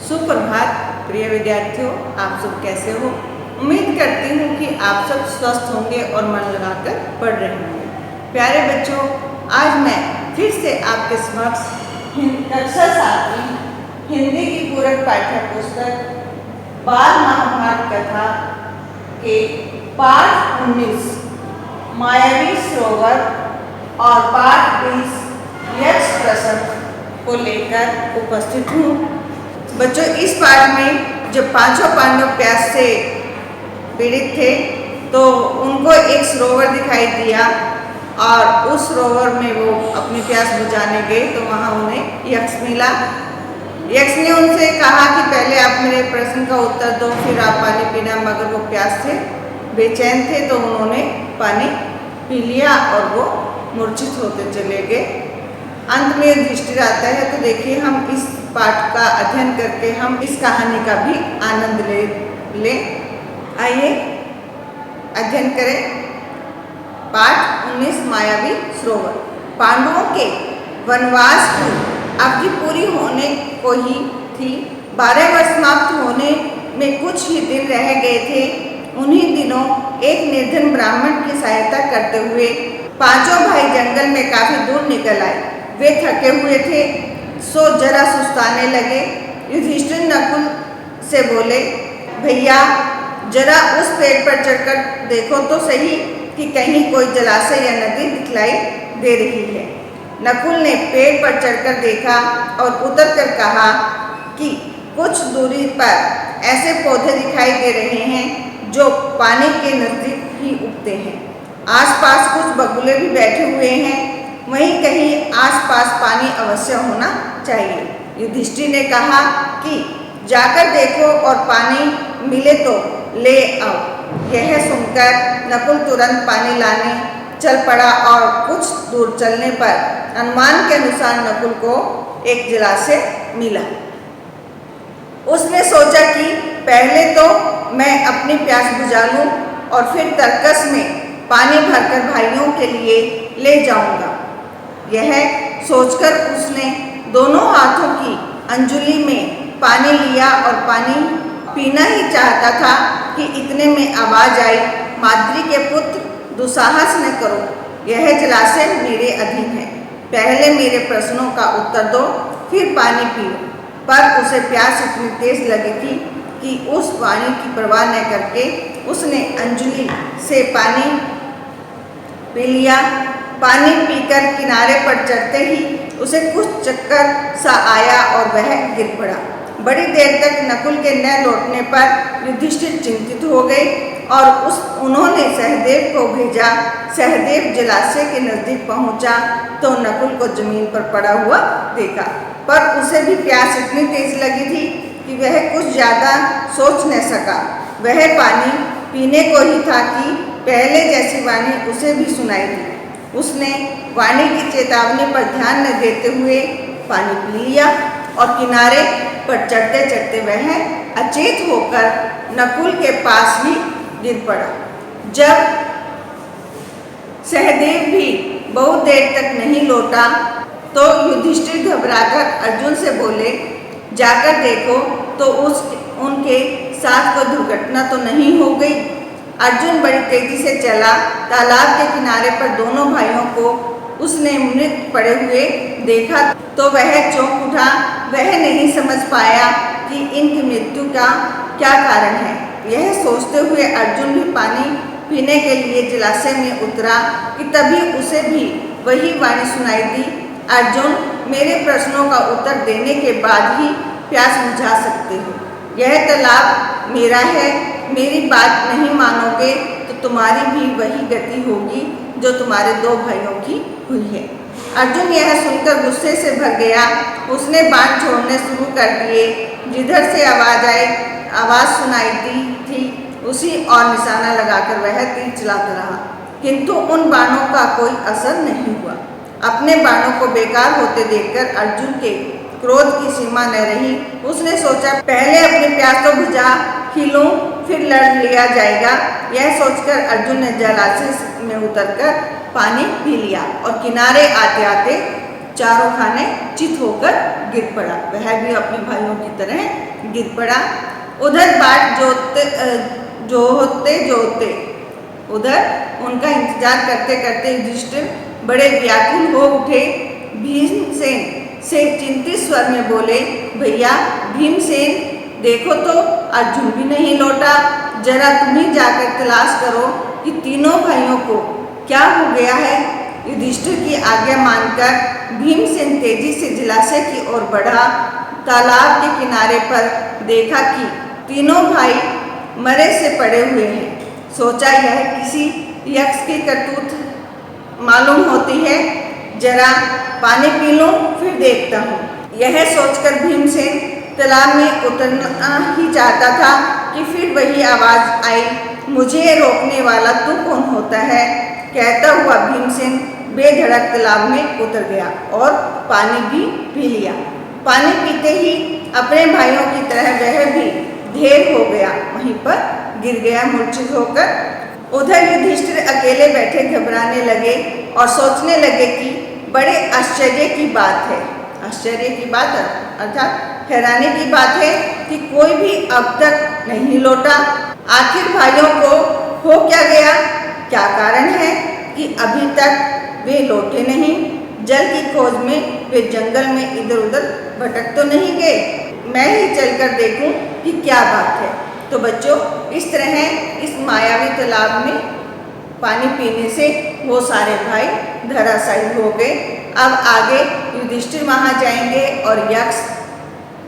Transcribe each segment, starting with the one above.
सुप्रभात प्रिय विद्यार्थियों, आप सब कैसे हो। उम्मीद करती हूँ कि आप सब स्वस्थ होंगे और मन लगाकर पढ़ रहे होंगे। प्यारे बच्चों, आज मैं फिर से आपके समक्ष कक्षा 7 हिंदी की पूरक पाठ्य पुस्तक बाल महाभारत कथा के पाठ 19 मायावी सरोवर और पाठ 20 यक्ष प्रसंग को लेकर उपस्थित हूँ। बच्चों, इस पाठ में जब पांचों पांडव प्यास से पीड़ित थे तो उनको एक सरोवर दिखाई दिया और उस सरोवर में वो अपनी प्यास बुझाने गए तो वहाँ उन्हें यक्ष मिला। यक्ष ने उनसे कहा कि पहले आप मेरे प्रश्न का उत्तर दो, फिर आप पानी पीना। मगर वो प्यास से बेचैन थे तो उन्होंने पानी पी लिया और वो मूर्छित होते चले गए। अंत में युधिष्ठिर आता है तो देखिए, हम इस पाठ का अध्ययन करके हम इस कहानी का भी आनंद ले। आइए अध्ययन करें। पाठ 19 मायावी सरोवर। पांडवों के वनवास की अवधि पूरी होने को ही थी। 12 वर्ष समाप्त होने में कुछ ही दिन रह गए थे। उन्हीं दिनों एक निर्धन ब्राह्मण की सहायता करते हुए पांचों भाई जंगल में काफी दूर निकल आए। वे थके हुए थे सो जरा सुस्ताने लगे। युधिष्ठिर नकुल से बोले, भैया जरा उस पेड़ पर चढ़कर देखो तो सही कि कहीं कोई जलाशय या नदी दिखलाई दे रही है। नकुल ने पेड़ पर चढ़कर देखा और उतरकर कहा कि कुछ दूरी पर ऐसे पौधे दिखाई दे रहे हैं जो पानी के नजदीक ही उगते हैं। आसपास कुछ बगुले भी बैठे हुए हैं, वहीं कहीं आसपास पानी अवश्य होना चाहिए। युधिष्ठिर ने कहा कि जाकर देखो और पानी मिले तो ले आओ। यह सुनकर नकुल तुरंत पानी लाने चल पड़ा और कुछ दूर चलने पर अनुमान के अनुसार नकुल को एक जलाशय मिला। उसने सोचा कि पहले तो मैं अपनी प्यास बुझा लूं और फिर तरकस में पानी भरकर भाइयों के लिए ले जाऊंगा। यह सोचकर उसने दोनों हाथों की अंजुलि में पानी लिया और पानी पीना ही चाहता था कि इतने में आवाज आई, माद्री के पुत्र दुस्साहस न करो, यह जलाशय मेरे अधीन है। पहले मेरे प्रश्नों का उत्तर दो, फिर पानी पियो। पर उसे प्यास इतनी तेज लगी थी कि उस वाणी की परवाह न करके उसने अंजुलि से पानी पी लिया। पानी पीकर किनारे पर चढ़ते ही उसे कुछ चक्कर सा आया और वह गिर पड़ा। बड़ी देर तक नकुल के न लौटने पर युधिष्ठिर चिंतित हो गए और उन्होंने सहदेव को भेजा। सहदेव जलाशय के नजदीक पहुंचा तो नकुल को जमीन पर पड़ा हुआ देखा, पर उसे भी प्यास इतनी तेज लगी थी कि वह कुछ ज्यादा सोच न सका। वह पानी पीने को ही था कि पहले जैसी वाणी उसे भी सुनाई दी। उसने वाणी की चेतावनी पर ध्यान न देते हुए पानी पी लिया और किनारे पर चढ़ते चढ़ते वह अचेत होकर नकुल के पास ही गिर पड़ा। जब सहदेव भी बहुत देर तक नहीं लौटा तो युधिष्ठिर घबराकर अर्जुन से बोले, जाकर देखो तो उनके साथ कोई दुर्घटना तो नहीं हो गई। अर्जुन बड़ी तेजी से चला। तालाब के किनारे पर दोनों भाइयों को उसने मृत पड़े हुए देखा तो वह चौंक उठा। वह नहीं समझ पाया कि इनकी मृत्यु का क्या कारण है। यह सोचते हुए अर्जुन भी पानी पीने के लिए जलाशय में उतरा कि तभी उसे भी वही वाणी सुनाई दी, अर्जुन मेरे प्रश्नों का उत्तर देने के बाद ही प्यास बुझा सकते हो। यह तालाब मेरा है, मेरी बात नहीं मानोगे तो तुम्हारी भी वही गति होगी जो तुम्हारे 2 भाइयों की हुई है। अर्जुन यह सुनकर गुस्से से भर गया। उसने बाण छोड़ने शुरू कर दिए। जिधर से आवाज सुनाई दी थी उसी और निशाना लगाकर वह तीर चलाता रहा, किंतु उन बाणों का कोई असर नहीं हुआ। अपने बाणों को बेकार होते देखकर अर्जुन के क्रोध की सीमा न रही। उसने सोचा, पहले अपनी प्यास तो बुझा ही लूं, फिर लड़ लिया जाएगा। यह सोचकर अर्जुन ने जलाशय में उतरकर पानी पी लिया और किनारे आते आते चारों खाने चित होकर गिर पड़ा। वह भी अपने भाइयों की तरह गिर पड़ा। उधर बाट जोहते उधर उनका इंतजार करते करते युधिष्ठिर बड़े व्याकुल हो उठे। भीमसेन से चिंतित स्वर में बोले, भैया भीमसेन, देखो तो अर्जुन भी नहीं लौटा। जरा तुम ही जाकर तलाश करो कि तीनों भाइयों को क्या हो गया है। युधिष्ठिर की आज्ञा मानकर भीमसेन तेजी से जलाशय की ओर बढ़ा। तालाब के किनारे पर देखा कि तीनों भाई मरे से पड़े हुए हैं। सोचा यह किसी यक्ष की करतूत मालूम होती है, जरा पानी पी लूं फिर देखता हूँ। यह सोचकर भीमसेन तालाब में उतरना ही चाहता था कि फिर वही आवाज आई, मुझे रोकने वाला तू कौन होता है। कहता हुआ भीमसेन बेधड़क तालाब में उतर गया और पानी भी पी लिया। पानी पीते ही अपने भाइयों की तरह वह भी ढेर हो गया, वहीं पर गिर गया मूर्छित होकर। उधर युधिष्ठिर अकेले बैठे घबराने लगे और सोचने लगे कि बड़े आश्चर्य की बात है। आश्चर्य की बात अर्थात हैरानी की बात है कि कोई भी अब तक नहीं लौटा। आखिर भाइयों को हो क्या गया? क्या कारण है कि अभी तक वे लौटे नहीं? जल की खोज में वे जंगल में इधर उधर भटक तो नहीं गए? मैं ही चलकर देखूं कि क्या बात है। तो बच्चों, इस तरह इस मायावी तालाब में पानी पीने से वो सारे भाई धराशायी हो गए। अब आगे युधिष्ठिर वहाँ जाएंगे और यक्ष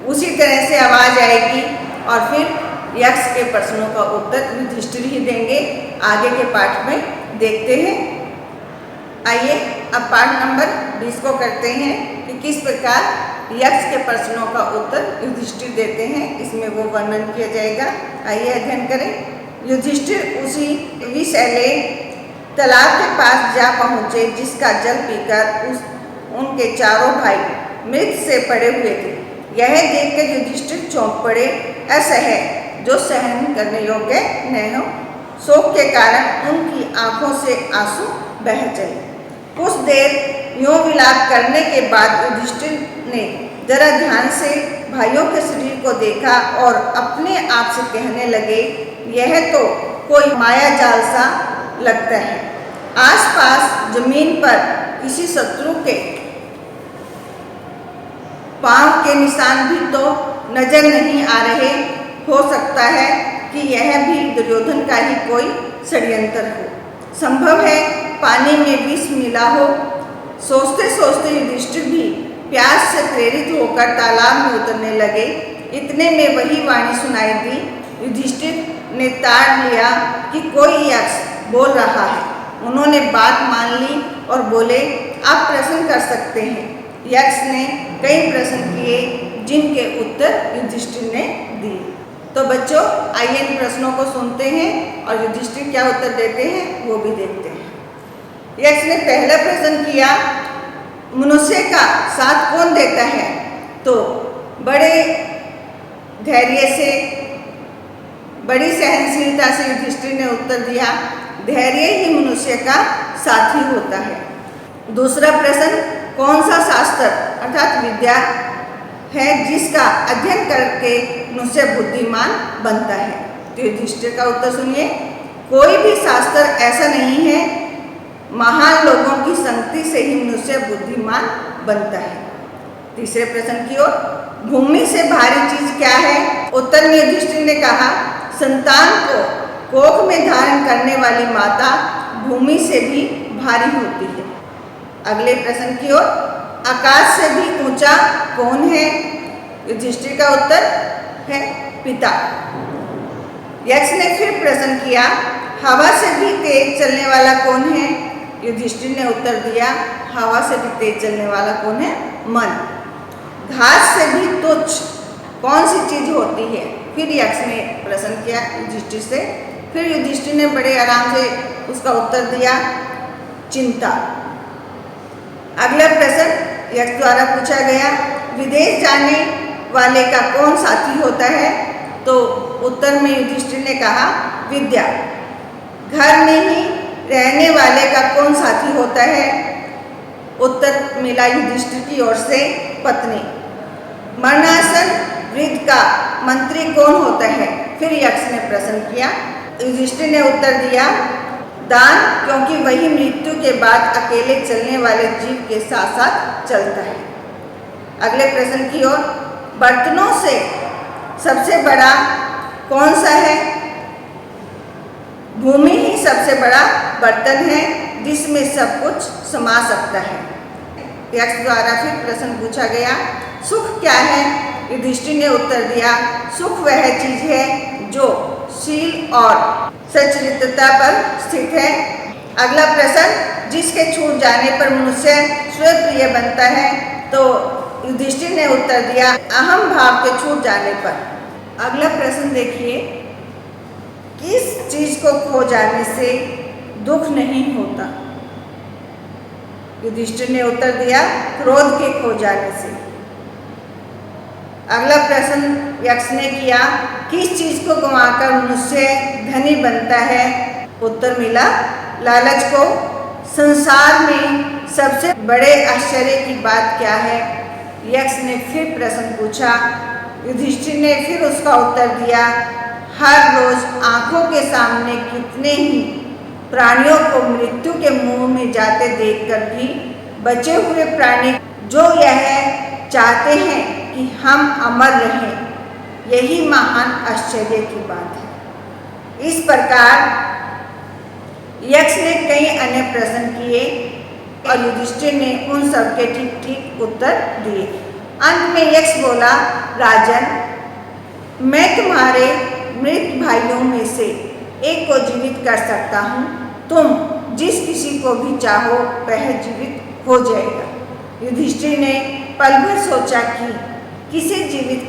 उसी तरह से आवाज आएगी और फिर यक्ष के प्रश्नों का उत्तर युधिष्ठिर ही देंगे। आगे के पाठ में देखते हैं। आइए अब पाठ नंबर 20 को करते हैं कि किस प्रकार यक्ष के प्रश्नों का उत्तर युधिष्ठिर देते हैं। इसमें वो वर्णन किया जाएगा। आइए अध्ययन करें। युधिष्ठिर उसी विषैले तालाब के पास जा पहुँचे जिसका जल पीकर उनके चारों भाई मृत से पड़े हुए थे। यह देखकर युधिष्ठिर चौंक पड़े। असह्य जो सहन करने योग्य न हो, शोक के कारण उनकी आंखों से आंसू बह चले। कुछ देर यूं विलाप करने के बाद युधिष्ठिर ने जरा ध्यान से भाइयों के शरीर को देखा और अपने आप से कहने लगे, यह तो कोई माया जाल सा लगता है। आसपास जमीन पर किसी शत्रु के पांव के निशान भी तो नजर नहीं आ रहे। हो सकता है कि यह भी दुर्योधन का ही कोई षड्यंत्र हो। संभव है पानी में विष मिला हो। सोचते सोचते युधिष्ठिर भी प्यास से प्रेरित होकर तालाब में उतरने लगे। इतने में वही वाणी सुनाई दी। युधिष्ठिर ने ताड़ लिया कि कोई यक्ष बोल रहा है। उन्होंने बात मान ली और बोले, आप प्रश्न कर सकते हैं। यक्ष ने कई प्रश्न किए जिनके उत्तर युधिष्ठिर ने दिए। तो बच्चों, आइए इन प्रश्नों को सुनते हैं और युधिष्ठिर क्या उत्तर देते हैं वो भी देखते हैं। यक्ष ने पहला प्रश्न किया, मनुष्य का साथ कौन देता है? तो बड़े धैर्य से, बड़ी सहनशीलता से युधिष्ठिर ने उत्तर दिया, धैर्य ही मनुष्य का साथी होता है। दूसरा प्रश्न, कौन सा शास्त्र अर्थात विद्या है जिसका अध्ययन करके मनुष्य बुद्धिमान बनता है? तो युधिष्ठिर का उत्तर सुनिए, कोई भी शास्त्र ऐसा नहीं है। महान लोगों की संगति से ही मनुष्य बुद्धिमान बनता है। तीसरे प्रश्न की ओर, भूमि से भारी चीज क्या है? उत्तर में युधिष्ठिर ने कहा, संतान को कोख में धारण करने वाली माता भूमि से भी भारी होती है। अगले प्रश्न की ओर, आकाश से भी ऊंचा कौन है? युधिष्ठिर का उत्तर है पिता। यक्ष ने फिर प्रश्न किया, हवा से भी तेज चलने वाला कौन है? युधिष्ठिर ने उत्तर दिया, हवा से भी तेज चलने वाला कौन है? मन। घास से भी तुच्छ कौन सी चीज होती है? फिर यक्ष ने प्रश्न किया युधिष्ठिर से। फिर युधिष्ठिर ने बड़े आराम से उसका उत्तर दिया, चिंता। अगला प्रश्न यक्ष द्वारा पूछा गया, विदेश जाने वाले का कौन साथी होता है? तो उत्तर में युधिष्ठिर ने कहा, विद्या। घर में ही रहने वाले का कौन साथी होता है? उत्तर मिला युधिष्ठिर की ओर से, पत्नी। मरणासन वृद्ध का मंत्री कौन होता है? फिर यक्ष ने प्रश्न किया। युधिष्ठिर ने उत्तर दिया, दान, क्योंकि वही मृत्यु के बाद अकेले चलने वाले जीव के साथ साथ चलता है। अगले प्रश्न की ओर, बर्तनों से सबसे बड़ा कौन सा है? भूमि ही सबसे बड़ा बर्तन है जिसमें सब कुछ समा सकता है। यक्ष द्वारा फिर प्रश्न पूछा गया, सुख क्या है? युधिष्ठिर ने उत्तर दिया, सुख वह चीज है जो शील और सच्चरित्रता पर स्थित है। अगला प्रश्न, जिसके छूट जाने पर मनुष्य स्वप्रिय बनता है, तो युधिष्ठिर ने उत्तर दिया, अहम भाव के छूट जाने पर। अगला प्रश्न देखिए, किस चीज को खो जाने से दुख नहीं होता? युधिष्ठिर ने उत्तर दिया, क्रोध के खो जाने से। अगला प्रश्न यक्ष ने किया, किस चीज को गंवाकर मनुष्य धनी बनता है? उत्तर मिला, लालच को। संसार में सबसे बड़े आश्चर्य की बात क्या है? यक्ष ने फिर प्रश्न पूछा। युधिष्ठिर ने फिर उसका उत्तर दिया, हर रोज आंखों के सामने कितने ही प्राणियों को मृत्यु के मुंह में जाते देखकर भी बचे हुए प्राणी जो यह चाहते हैं कि हम अमर रहें, यही महान आश्चर्य की बात है। इस प्रकार यक्ष ने कई अन्य प्रश्न किए और युधिष्ठिर ने उन सब के ठीक ठीक उत्तर दिए। अंत में यक्ष बोला, राजन, मैं तुम्हारे मृत भाइयों में से एक को जीवित कर सकता हूँ। तुम जिस किसी को भी चाहो वह जीवित हो जाएगा। युधिष्ठिर ने पल भर सोचा कि किसे जीवित